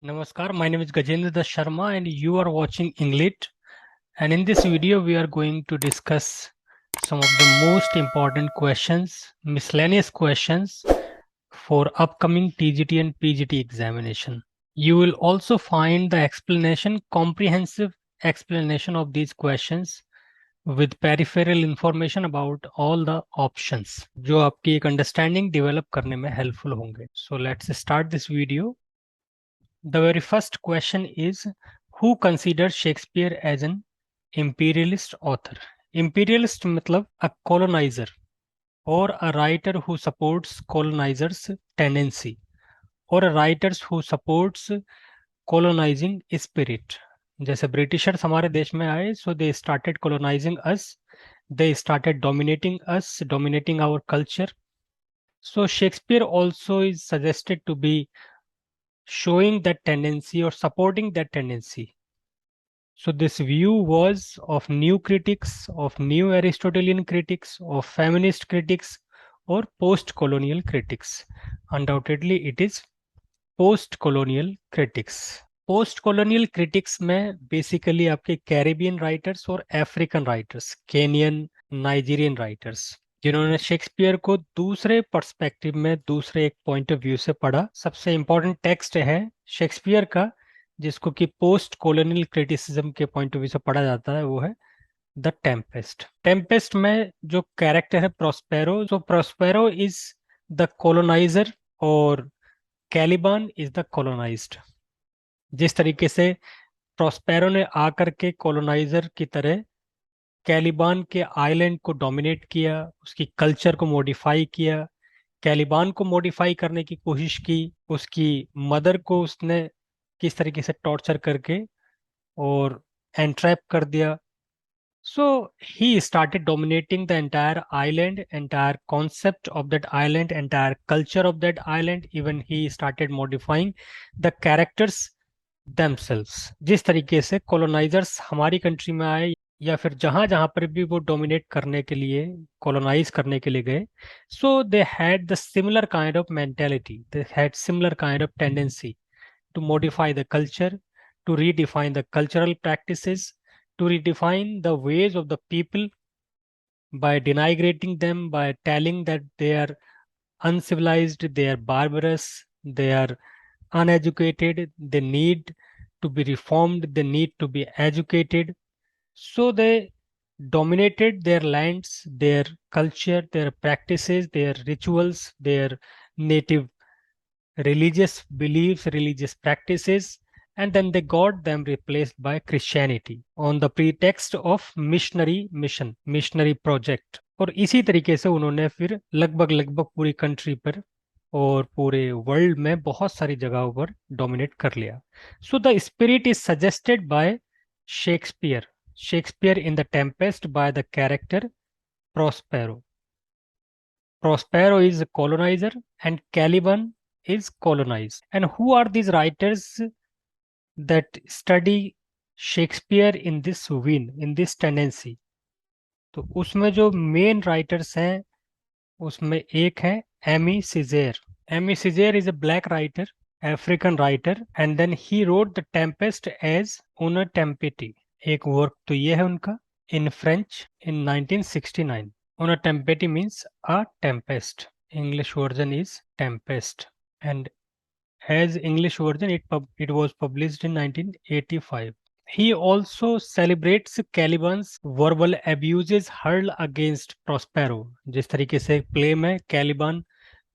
Namaskar, my name is Gajendra Das Sharma and you are watching Englit. And in this video, we are going to discuss some of the most important questions, miscellaneous questions for upcoming TGT and PGT examination. You will also find the explanation, comprehensive explanation of these questions with peripheral information about all the options, जो आपकी एक understanding develop करने में helpful होंगे. So let's start this video. The very first question is, who considers Shakespeare as an imperialist author? Imperialist मतलब a colonizer or a writer who supports colonizers' tendency or a writer who supports colonizing spirit. जैसे Britishers हमारे देश में आए, so they started colonizing us, they started dominating us, dominating our culture. So Shakespeare also is suggested to be showing that tendency or supporting that tendency. So this view was of new critics, of new Aristotelian critics, of feminist critics, or post-colonial critics. Undoubtedly, it is post-colonial critics. Post-colonial critics में basically आपके Caribbean writers और African writers, Kenyan, Nigerian writers, जिन्होंने Shakespeare को दूसरे perspective में, दूसरे एक point of view से पढ़ा. सबसे इंपॉर्टेंट टेक्स्ट है शेक्सपियर का जिसको कि पोस्ट कॉलोनियल क्रिटिसिज्म के पॉइंट ऑफ व्यू से पढ़ा जाता है, वो है द टेम्पेस्ट. टेम्पेस्ट में जो कैरेक्टर है प्रोस्पेरो, जो प्रोस्पेरो इज द कॉलोनाइजर और कैलिबान इज द कॉलोनाइज्ड. जिस तरीके से प्रोस्पेरो ने आकर के कॉलोनाइजर की तरह कैलिबान के आइलैंड को डोमिनेट किया, उसकी कल्चर को मॉडिफाई किया, कैलिबान को मॉडिफाई करने की कोशिश की, उसकी मदर को उसने किस तरीके से टॉर्चर करके और एंट्रैप कर दिया. So he started dominating the entire island, entire concept of that island, entire culture of that island. Even he started modifying the characters themselves. जिस तरीके से colonizers हमारी कंट्री में आए या फिर जहां जहां पर भी वो डोमिनेट करने के लिए, कॉलोनाइज करने के लिए गए, so they had the similar kind of mentality, they had similar kind of tendency to modify the culture, to redefine the cultural practices, to redefine the ways of the people by denigrating them, by telling that they are uncivilized, they are barbarous, they are uneducated, they need to be reformed, they need to be educated. So they dominated their lands, their culture, their practices, their rituals, their native religious beliefs, religious practices, and then they got them replaced by Christianity on the pretext of missionary mission, missionary project. और इसी तरीके से उन्होंने फिर लगभग पूरी country पर और पूरे वर्ल्ड में बहुत सारी जगहों पर डोमिनेट कर लिया. So the spirit is suggested by Shakespeare. Shakespeare in the Tempest by the character Prospero. Prospero is a colonizer and Caliban is colonized. And who are these writers that study Shakespeare in this vein, in this tendency? तो उसमें जो main writers हैं उसमें एक है Aime Cesaire. Aime Cesaire is a black writer, African writer, and then he wrote the Tempest as Une Tempete. एक work तो ये है उनका in French in 1969. Una tempesti means a tempest. English version is Tempest, and as English version it was published in 1985. He also celebrates Caliban's verbal abuses hurled against Prospero. जिस तरीके से play में कैलिबान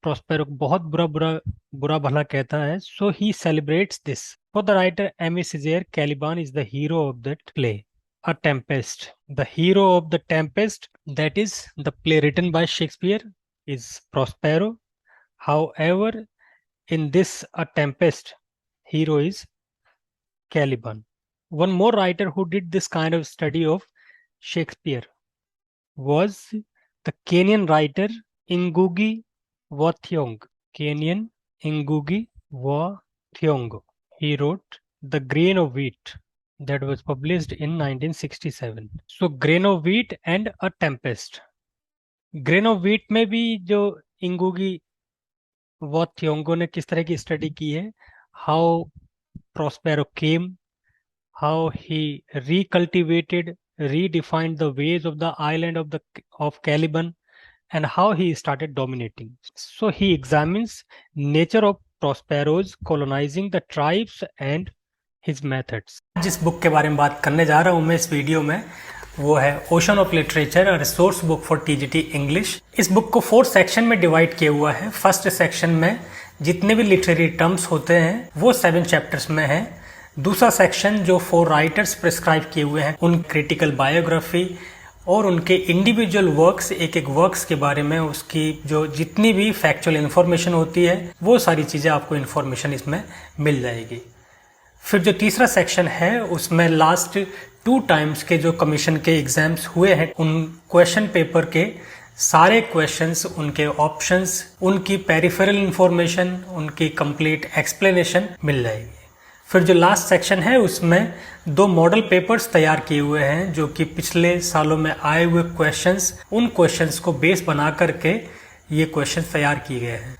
Prospero को बहुत बुरा भला कहता है, so he celebrates this. For the writer Amy Césaire, Caliban is the hero of that play. A Tempest. The hero of the Tempest, that is the play written by Shakespeare, is Prospero. However, in this A Tempest, hero is Caliban. One more writer who did this kind of study of Shakespeare was the Kenyan writer Ngugi wa Thiong'o. Kenyan Ngugi wa Thiong'o. He wrote The Grain of Wheat, that was published in 1967. So Grain of Wheat and A Tempest. Grain of Wheat में भी जो इंगूगी वो थियोंगो ने किस तरह की study की है, how Prospero came, how he recultivated, redefined the ways of the island of Caliban, and how he started dominating. So he examines nature of Prospero's colonizing the tribes and his methods. जिस book के बारे में बात करने जा रहा हूँ मैं इस वीडियो में, वो है ocean of literature, a resource book for TGT English. इस बुक को 4 सेक्शन में डिवाइड किया हुआ है। फर्स्ट सेक्शन में जितने भी लिटरेरी टर्म्स होते हैं वो 7 चैप्टर्स में है। दूसरा सेक्शन जो 4 राइटर्स प्रिस्क्राइब किए हुए हैं, उन क्रिटिकल बायोग्राफी और उनके इंडिविजुअल वर्क्स, एक एक वर्क्स के बारे में उसकी जो जितनी भी फैक्चुअल इन्फॉर्मेशन होती है वो सारी चीज़ें आपको इन्फॉर्मेशन इसमें मिल जाएगी। फिर जो तीसरा सेक्शन है उसमें लास्ट 2 टाइम्स के जो कमीशन के एग्जाम्स हुए हैं उन क्वेश्चन पेपर के सारे क्वेश्चंस, उनके ऑप्शंस, उनकी पेरिफेरल इंफॉर्मेशन, उनकी कंप्लीट एक्सप्लेनेशन मिल जाएगी। फिर जो लास्ट सेक्शन है उसमें 2 मॉडल पेपर्स तैयार किए हुए हैं जो कि पिछले सालों में आए हुए क्वेश्चंस, उन क्वेश्चंस को बेस बना करके ये क्वेश्चंस तैयार किए गए हैं।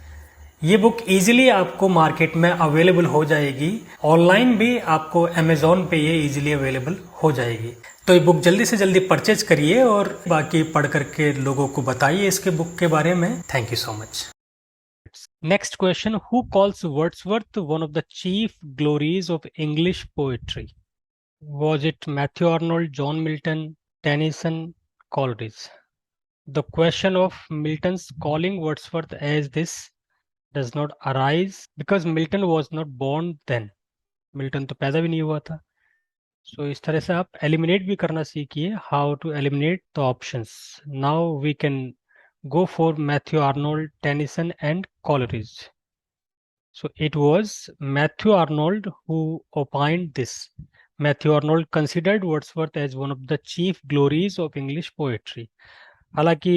ये बुक इजीली आपको मार्केट में अवेलेबल हो जाएगी, ऑनलाइन भी आपको अमेजोन पे ये इजीली अवेलेबल हो जाएगी। तो ये बुक जल्दी से जल्दी परचेज करिए और बाकी पढ़ करके लोगों को बताइए इसके बुक के बारे में। Thank you so much. Next question, who calls Wordsworth one of the chief glories of English poetry? Was it Matthew Arnold, John Milton, Tennyson, Coleridge? The question of Milton's calling Wordsworth as this does not arise because Milton was not born then. Milton तो पैदा भी नहीं हुआ था। So इस तरह से आप eliminate भी करना सीखिए, how to eliminate the options. Now we can go for Matthew Arnold, Tennyson and Coleridge. So it was Matthew Arnold who opined this. Matthew Arnold considered Wordsworth as one of the chief glories of English poetry. हालांकि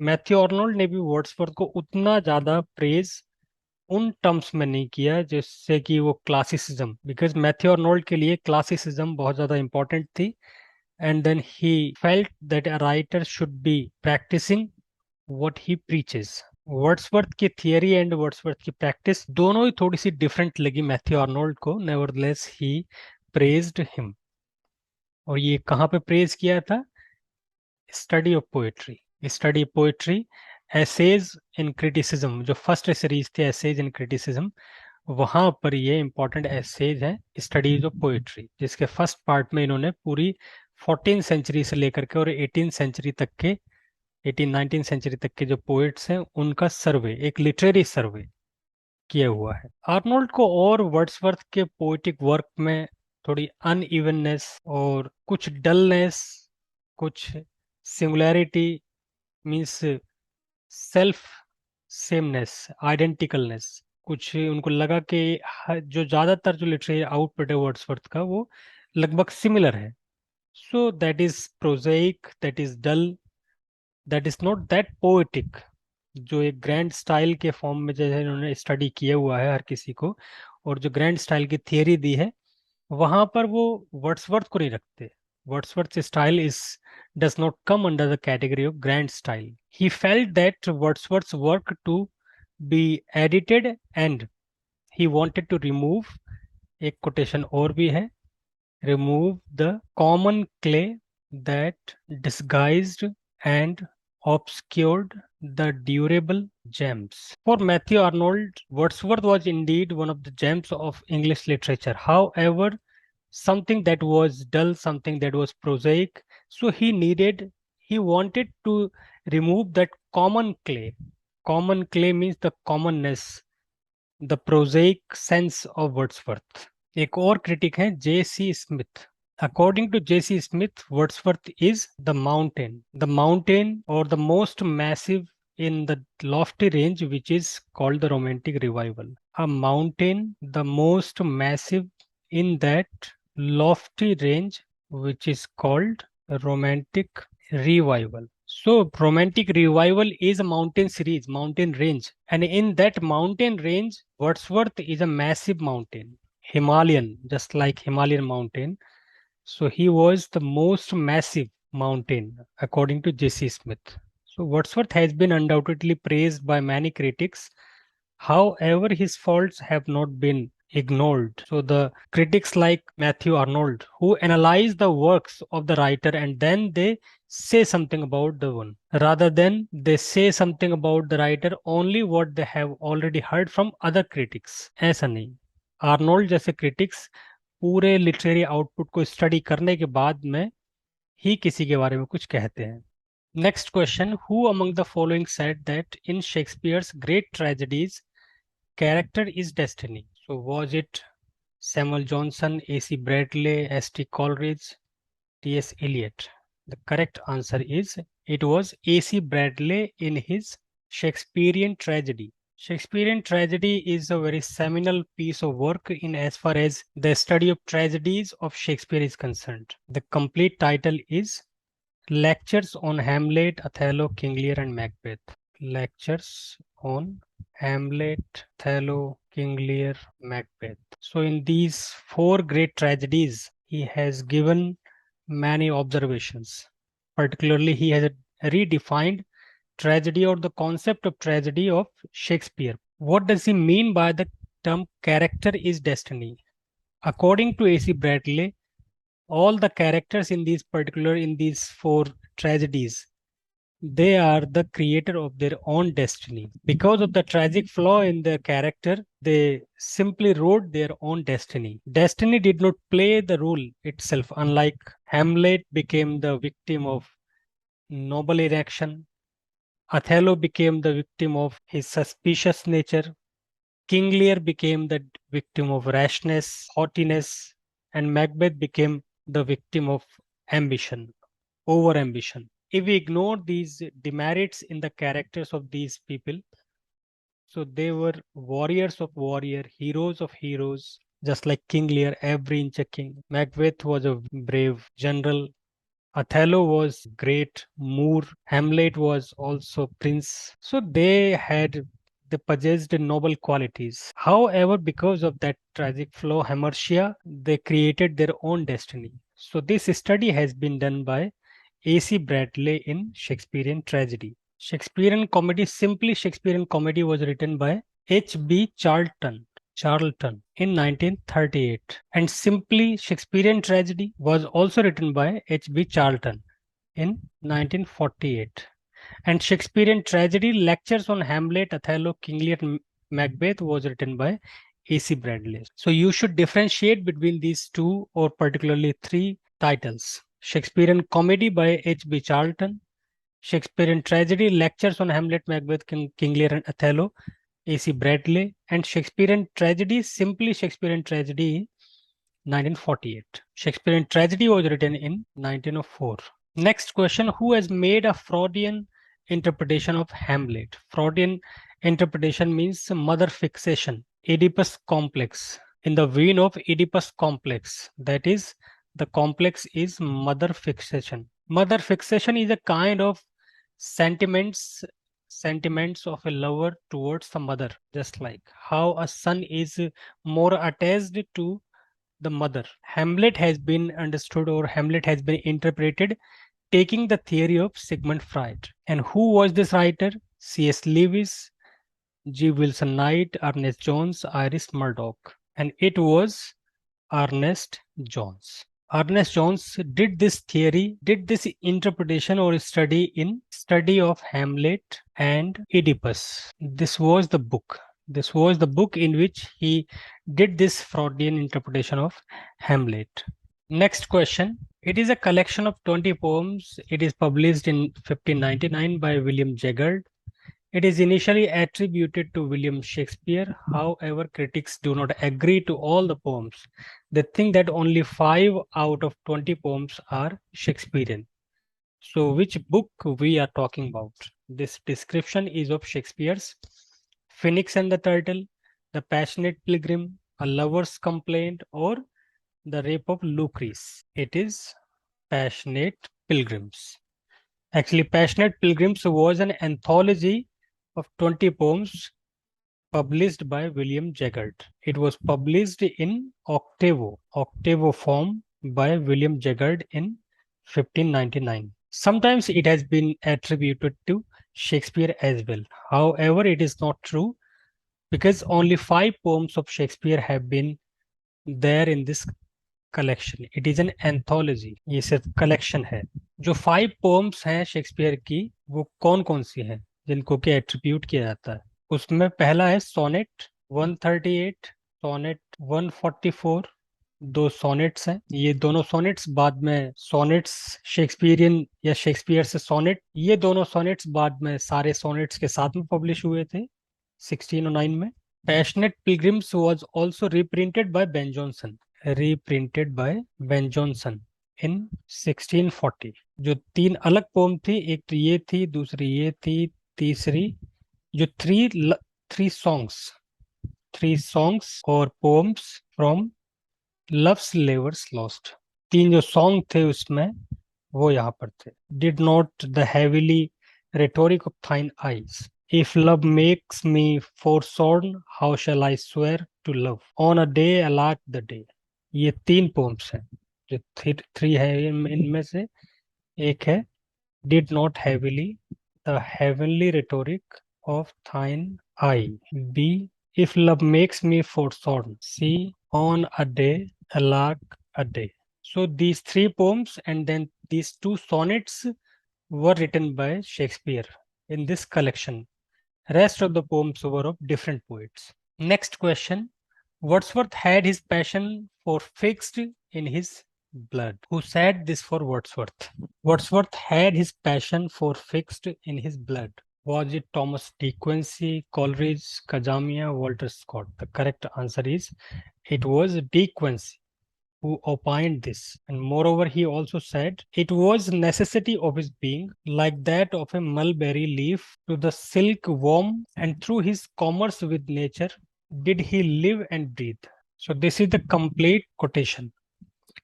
Matthew Arnold ने भी Wordsworth को उतना ज्यादा praise उन terms में नहीं किया जिससे कि वो क्लासिसिज्म, बिकॉज मैथ्यू आर्नोल्ड के लिए क्लासिसिज्म बहुत ज्यादा इंपॉर्टेंट थी and then he felt that a writer should be practising what he preaches. Wordsworth की थियरी एंड वर्ड्सवर्थ की प्रैक्टिस दोनों ही थोड़ी सी डिफरेंट लगी मैथ्यू आर्नोल्ड को, नेवरदलेस ही प्रेज्ड हिम। और ये कहाँ पे प्रेज किया था? Study of poetry. Study of poetry, essays in criticism, जो फर्स्ट सीरीज थी एसेज इन क्रिटिसिज्म, वहां पर ये इंपॉर्टेंट एसेज है स्टडीज ऑफ पोएट्री, जिसके फर्स्ट पार्ट में इन्होंने पूरी 14 सेंचुरी से लेकर के और 18 सेंचुरी तक के 18-19 सेंचुरी तक के जो पोएट्स हैं उनका सर्वे, एक लिटरेरी सर्वे किया हुआ है। आर्नोल्ड को और वर्ड्सवर्थ के पोएटिक वर्क में थोड़ी अनइवननेस और कुछ डलनेस, कुछ सिंगुलैरिटी मीन्स सेल्फ सेमनेस, आइडेंटिकलनेस, कुछ उनको लगा कि जो ज्यादातर जो लिटरेरी आउटपुट है वर्ड्सवर्थ का वो लगभग सिमिलर है। So that is prosaic, that is dull, that is not that poetic. जो एक ग्रैंड स्टाइल के फॉर्म में जैसे इन्होंने स्टडी किया हुआ है हर किसी को, और जो ग्रैंड स्टाइल की थियरी दी है वहां पर वो वर्ड्सवर्थ को नहीं रखते। Wordsworth's style does not come under the category of grand style. He felt that Wordsworth's work to be edited and he wanted to remove, एक quotation और भी है, remove the common clay that disguised and obscured the durable gems. For Matthew Arnold, Wordsworth was indeed one of the gems of English literature. However, something that was dull, something that was prosaic. So he wanted to remove that common clay. Common clay means the commonness, the prosaic sense of Wordsworth. एक और critic है J.C. Smith. According to J.C. Smith, Wordsworth is the mountain or the most massive in the lofty range which is called the Romantic Revival. A mountain, the most massive in that lofty range which is called Romantic Revival. So Romantic Revival is a mountain series, mountain range, and in that mountain range Wordsworth is a massive mountain, Himalayan, just like Himalayan mountain. So he was the most massive mountain according to J.C. Smith. So Wordsworth has been undoubtedly praised by many critics. However, his faults have not been ignored. So the critics like Matthew Arnold, who analyze the works of the writer and then they say something about the one, rather than they say something about the writer only what they have already heard from other critics. ऐसा नहीं, Arnold जैसे critics पूरे literary output को study करने के बाद में ही किसी के बारे में कुछ कहते हैं. Next question: Who among the following said that in Shakespeare's great tragedies, character is destiny? So was it Samuel Johnson, A.C. Bradley, S.T. Coleridge, T.S. Eliot? The correct answer is it was A.C. Bradley in his Shakespearean tragedy. Shakespearean tragedy is a very seminal piece of work in as far as the study of tragedies of Shakespeare is concerned. The complete title is Lectures on Hamlet, Othello, King Lear, and Macbeth. Lectures on Hamlet, Othello, King Lear, Macbeth. So in these four great tragedies, he has given many observations. Particularly, he has redefined tragedy or the concept of tragedy of Shakespeare. What does he mean by the term character is destiny? According to A.C. Bradley, all the characters in these four tragedies, they are the creator of their own destiny. Because of the tragic flaw in their character, they simply wrote their own destiny. Destiny did not play the role itself. Unlike Hamlet became the victim of noble inaction, Othello became the victim of his suspicious nature, King Lear became the victim of rashness, haughtiness, and Macbeth became the victim of ambition, over ambition. If we ignore these demerits in the characters of these people, so they were warriors of warrior, heroes of heroes, just like King Lear, every inch a king. Macbeth was a brave general. Othello was great Moor. Hamlet was also prince. So they possessed noble qualities. However, because of that tragic flaw, hamartia, they created their own destiny. So this study has been done by A.C. Bradley in Shakespearean tragedy. Shakespearean comedy, simply Shakespearean comedy, was written by H.B. Charlton in 1938, and simply Shakespearean tragedy was also written by H.B. Charlton in 1948. And Shakespearean tragedy, Lectures on Hamlet, Othello, King Lear, and Macbeth, was written by A.C. Bradley. So you should differentiate between these two or particularly three titles: Shakespearean comedy by H.B. Charlton, Shakespearean tragedy, Lectures on Hamlet, Macbeth, King Lear, and Othello, A.C. Bradley, and Shakespearean tragedy, simply Shakespearean tragedy, 1948. Shakespearean tragedy was written in 1904. Next question: Who has made a Freudian interpretation of Hamlet? Freudian interpretation means mother fixation, Oedipus complex. In the vein of Oedipus complex, that is, the complex is mother fixation. Mother fixation is a kind of sentiments of a lover towards the mother, just like how a son is more attached to the mother. Hamlet has been understood, or Hamlet has been interpreted taking the theory of Sigmund Freud. And who was this writer? C.S. Lewis, G. Wilson Knight, Ernest Jones, Iris Murdoch. And it was Ernest Jones. Ernest Jones did this interpretation or study of Hamlet and Oedipus. This was the book. This was the book in which he did this Freudian interpretation of Hamlet. Next question. It is a collection of 20 poems. It is published in 1599 by William Jaggard. It is initially attributed to William Shakespeare. However, critics do not agree to all the poems. They think that only 5 out of 20 poems are Shakespearean. So which book we are talking about? This description is of Shakespeare's Phoenix and the Turtle, The Passionate Pilgrim, A Lover's Complaint, or The Rape of Lucrece. It is Passionate Pilgrims. Actually, Passionate Pilgrims was an anthology of 20 poems published by William Jaggard. It was published in octavo form by William Jaggard in 1599. Sometimes it has been attributed to Shakespeare as well. However, it is not true. because only 5 poems of Shakespeare have been there in this collection. It is an anthology. ये सिर्फ collection है. जो 5 poems हैं Shakespeare की, वो कौन कौन सी हैं जिनको के एट्रीब्यूट किया जाता है? उसमें पहला है सोनेट 138, सोनेट 144. दो सोनेट्स हैं. ये दोनों सोनेट्स बाद में सोनेट्स शेक्सपियरियन या शेक्सपियर से सोनेट, ये दोनों सोनेट्स बाद में सारे सोनेट्स के साथ में पब्लिश हुए थे 1609 में. Passionate pilgrims was also reprinted by Ben Jonson, reprinted by Ben Jonson in 1640. जो 3 अलग पोम थी, एक तो ये थी, दूसरी ये थी, तीसरी जो थ्री सॉन्ग्स और poems from loves levers lost. 3 जो सॉन्ग थे उसमें वो यहाँ पर थे. Did not the heavily rhetoric of thine eyes. If love makes me forsworn, how shall I swear to love? On a day, alack the day. ये 3 poems हैं. जो थ्री है इनमें से एक है did not heavily the heavenly rhetoric of thine eye. Be if love makes me forsworn. See on a day alack a day. So these 3 poems and then these 2 sonnets were written by Shakespeare in this collection. Rest of the poems were of different poets. Next question. Wordsworth had his passion for fixed in his blood. Who said this for Wordsworth? Wordsworth had his passion for fixed in his blood. Was it Thomas De Quincey, Coleridge, Kajamia, Walter Scott? The correct answer is it was De Quincey who opined this. And moreover, he also said it was necessity of his being, like that of a mulberry leaf to the silk worm, and through his commerce with nature did he live and breathe. So this is the complete quotation.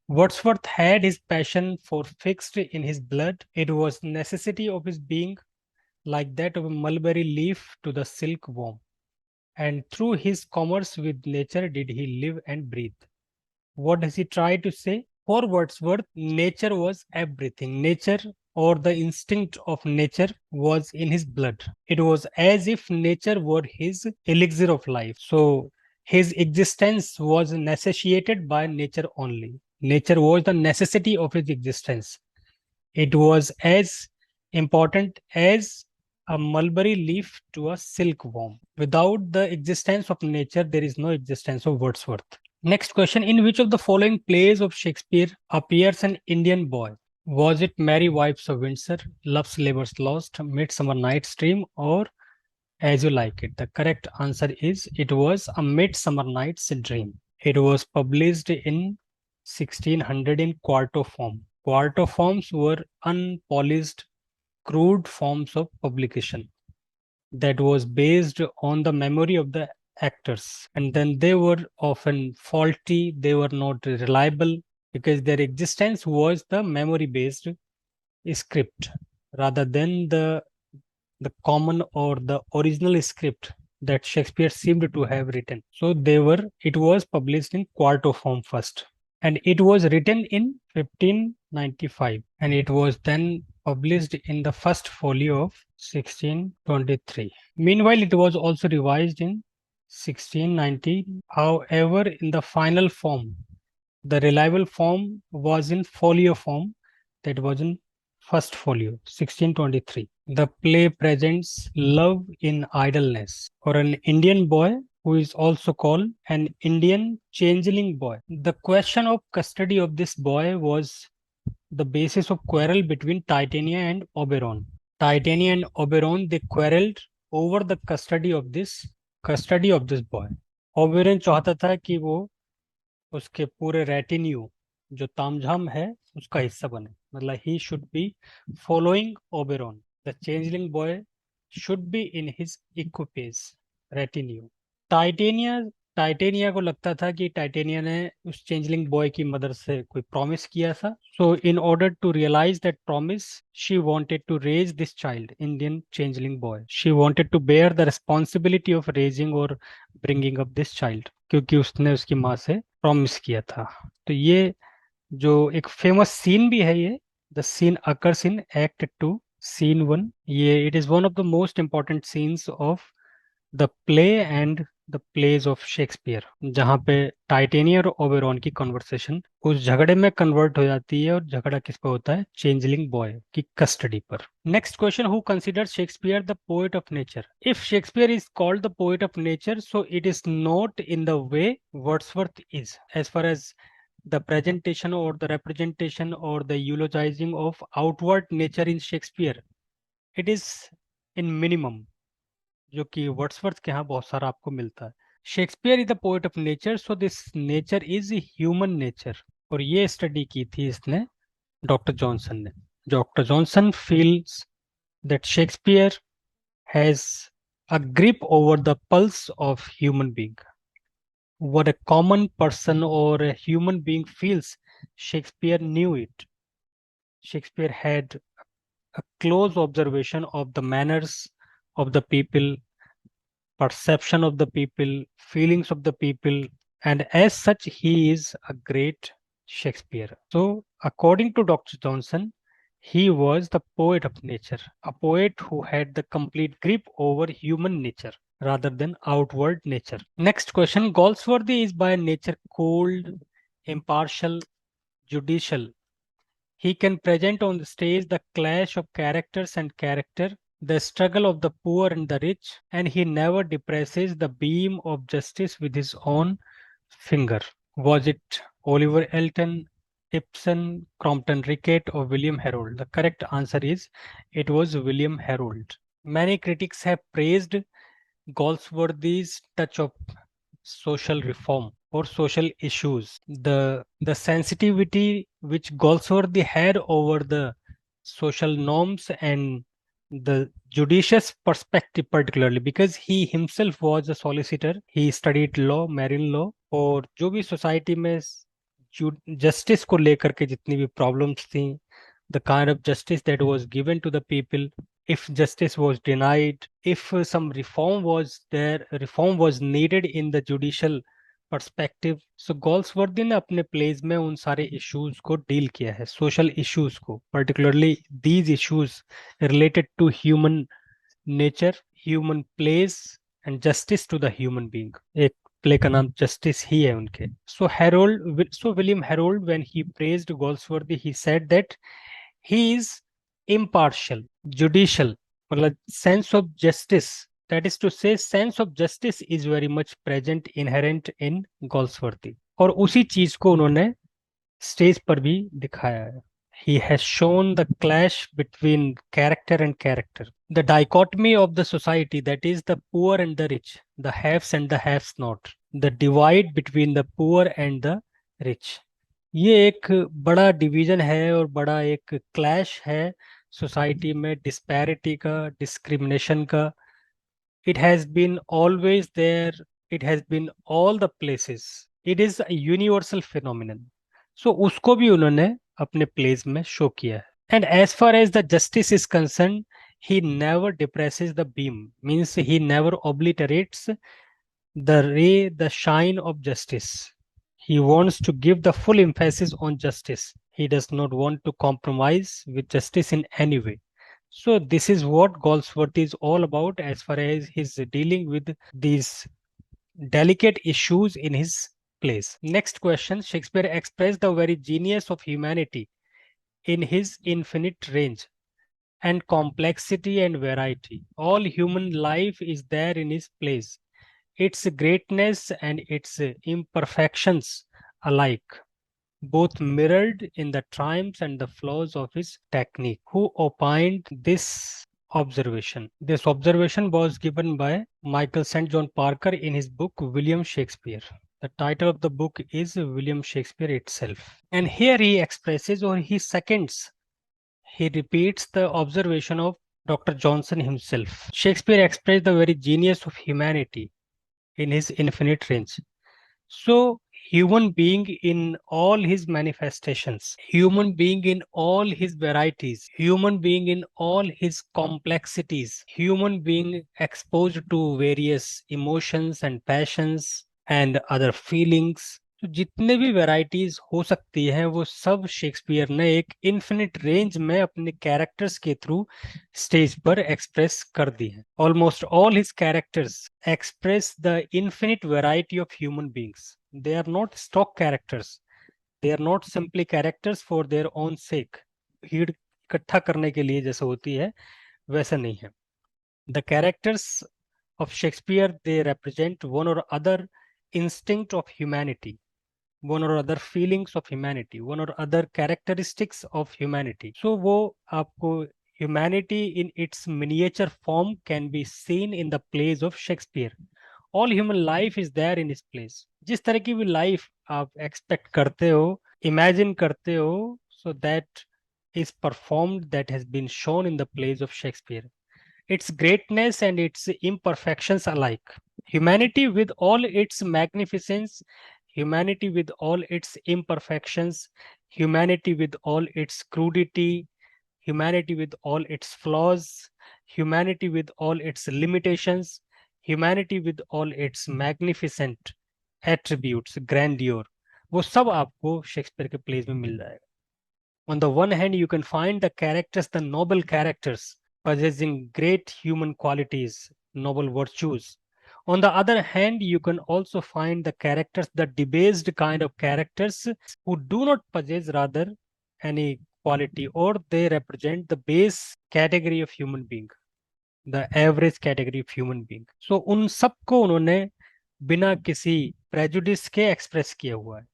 Wordsworth had his passion for fixed in his blood. It was necessity of his being, like that of a mulberry leaf to the silk worm, and through his commerce with nature did he live and breathe. What does he try to say? For Wordsworth, nature was everything. Nature or the instinct of nature was in his blood. It was as if nature were his elixir of life. So his existence was necessitated by nature only. Nature was the necessity of his existence. It was as important as a mulberry leaf to a silkworm. Without the existence of nature, there is no existence of Wordsworth. Next question. In which of the following plays of Shakespeare appears an Indian boy? Was it Merry Wives of Windsor, Love's Labour's Lost, Midsummer Night's Dream, or As You Like It? The correct answer is it was A Midsummer Night's Dream. It was published in 1600 in quarto form. Quarto forms were unpolished, crude forms of publication that was based on the memory of the actors, and then they were often faulty, they were not reliable, because their existence was the memory based script rather than the common or the original script that Shakespeare seemed to have written. So it was published in quarto form first, and it was written in 1595, and it was then published in the first folio of 1623. Meanwhile, it was also revised in 1690. However, in the final form, the reliable form was in folio form, that was in first folio, 1623. The play presents love in idleness, or an Indian boy who is also called an Indian changeling boy. The question of custody of this boy was the basis of quarrel between Titania and Oberon. Titania and Oberon, they quarreled over the custody of this boy. Oberon चाहता था कि वो उसके पूरे retinue जो तामझाम है उसका हिस्सा बने, मतलब he should be following Oberon. The changeling boy should be in his equipage retinue. Titania को लगता था कि टाइटेनिया ने उस चेंजलिंग बॉय की मदर से कोई प्रॉमिस किया था. So in order to realise that promise she wanted to raise this child, Indian changeling boy. She wanted to bear the responsibility of raising और ब्रिंगिंग अप दिस चाइल्ड, क्योंकि उसने उसकी माँ से प्रॉमिस किया था. तो ये जो एक फेमस सीन भी है, ये the scene occurs in act 2 scene 1. ये it is one of the most important scenes of the play and the plays of Shakespeare, जहाँ पे टाइटेनिया और ओबेरॉन की कन्वर्सेशन उस झगड़े में कन्वर्ट हो जाती है, और झगड़ा किस पे होता है? चेंजलिंग बॉय की कस्टडी पर। Next question, who consider Shakespeare the poet of nature? If Shakespeare is called the poet of nature, so it is not in the way Wordsworth is, as far as the presentation or the representation or the eulogizing of outward nature in Shakespeare, it is in minimum, जो कि Wordsworth के यहाँ बहुत सारा आपको मिलता है। Shakespeare is the poet of nature, so this nature is human nature. और ये स्टडी की थी इसने डॉक्टर जॉनसन ने। Doctor Johnson feels that Shakespeare has a grip over the pulse of human being. What a common person or a human being feels, Shakespeare knew it. Shakespeare had a close observation of the manners of the people, perception of the people, feelings of the people, and as such, he is a great Shakespeare. So, according to Dr. Johnson, he was the poet of nature, a poet who had the complete grip over human nature rather than outward nature. Next question, Goldsworthy is by nature cold, impartial, judicial. He can present on the stage the clash of characters and character, the struggle of the poor and the rich, and he never depresses the beam of justice with his own finger. Was it Oliver Elton, Ibsen, Crompton Rickett, or William Herrold? The correct answer is it was William Herrold. Many critics have praised Goldsworthy's touch of social reform or social issues. The sensitivity which Goldsworthy had over the social norms and the judicious perspective, particularly because he himself was a solicitor, he studied law, marine law, और जो भी society में justice को लेकर के जितनी भी problems थी, the kind of justice that was given to the people, if justice was denied, if some reform was there, reform was needed in the judicial perspective. So Goldsworthy ने अपने plays में उन सारे issues को deal किया है, social issues को, particularly these issues related to human nature, human place and justice to the human being. एक प्ले का नाम जस्टिस ही है उनके. So William Herrold, when he praised Goldsworthy, he said that he is impartial, judicial, मतलब sense of justice. That is to say, sense of justice is very much present, inherent in Goldsworthy. और उसी चीज को उन्होंने stage पर भी दिखाया है. He has shown the clash between character and character, the dichotomy of the society, that is the poor and the rich, the haves and the haves not, the divide between the poor and the rich. ये एक बड़ा division है और बड़ा एक clash है society में, disparity का, डिस्क्रिमिनेशन का. It has been always there, it has been all the places, it is a universal phenomenon. So उसको भी उन्होंने अपने प्लेस में शो किया है. And as far as the justice is concerned, he never depresses the beam, means he never obliterates the ray, the shine of justice. He wants to give the full emphasis on justice. He does not want to compromise with justice in any way. So this is what Goldsworth is all about as far as he's dealing with these delicate issues in his plays. Next question, Shakespeare expressed the very genius of humanity in his infinite range and complexity and variety. All human life is there in his plays, its greatness and its imperfections alike, both mirrored in the triumphs and the flaws of his technique. Who opined this observation? This observation was given by Michael St. John Parker in his book William Shakespeare. The title of the book is William Shakespeare itself. And here he expresses, or he seconds, he repeats the observation of Dr. Johnson himself. Shakespeare expressed the very genius of humanity in his infinite range. So, human being in all his manifestations, human being in all his varieties, human being in all his complexities, human being exposed to various emotions and passions and other feelings. तो जितने भी varieties हो सकती हैं वो सब Shakespeare ने एक इन्फिनिट रेंज में अपने कैरेक्टर्स के थ्रू स्टेज पर एक्सप्रेस कर दी है. Almost all his characters express the infinite variety of human beings. They are not stock characters. They are not simply characters for their own sake. भीड़ इकट्ठा करने के लिए जैसे होती है वैसा नहीं है. The characters of Shakespeare, they represent one or other instinct of humanity, one or other feelings of humanity, one or other characteristics of humanity. So वो आपको humanity in its miniature form can be seen in the plays of Shakespeare. All human life is there in his plays. जिस तरह की भी life आप expect करते हो, imagine करते हो, so that is performed, that has been shown in the plays of Shakespeare. Its greatness and its imperfections alike. Humanity with all its magnificence, humanity with all its imperfections, humanity with all its crudity, humanity with all its flaws, humanity with all its limitations, humanity with all its magnificent attributes, grandeur, वो सब आपको Shakespeare के pledge में मिल जाएगा. On the one hand, you can find the characters, the noble characters, possessing great human qualities, noble virtues. On the other hand, you can also find the characters, the debased kind of characters who do not possess rather any quality, or they represent the base category of human being, the average category of human being. So उन सबको उन्होंने बिना किसी prejudice के express किया हुआ है.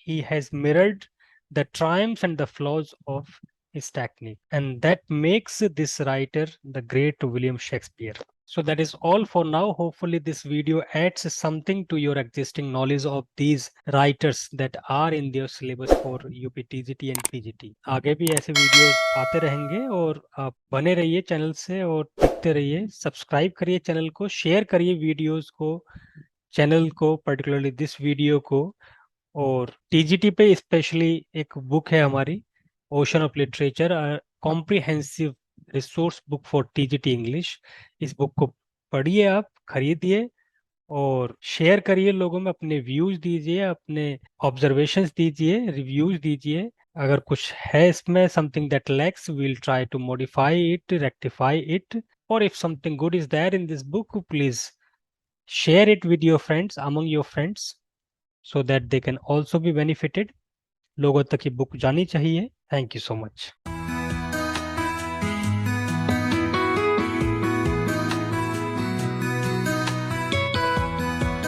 He has mirrored the triumphs and the flaws of his technique, and that makes this writer the great William Shakespeare. So that is all for now. Hopefully this video adds something to your existing knowledge of these writers that are in their syllabus for UPTGT and PGT. आगे भी ऐसे videos आते रहेंगे और आप बने रहिए channel से और देखते रहिए. सब्सक्राइब करिए चैनल को, शेयर करिए वीडियोस को, चैनल को, पर्टिकुलरली दिस वीडियो को. और टीजीटी पे स्पेशली एक बुक है हमारी, ocean of literature, comprehensive resource book for TGT English. इस बुक को पढ़िए, आप खरीदिए और शेयर करिए लोगों में. अपने व्यूज दीजिए, अपने ऑब्जर्वेशंस दीजिए, रिव्यूज दीजिए. अगर कुछ है इसमें something that lacks, we'll try to modify it, rectify it. और if something good is there in this book, please share it with your friends, among your friends, so that they can also be benefited. लोगों तक ये book जानी चाहिए. Thank you so much.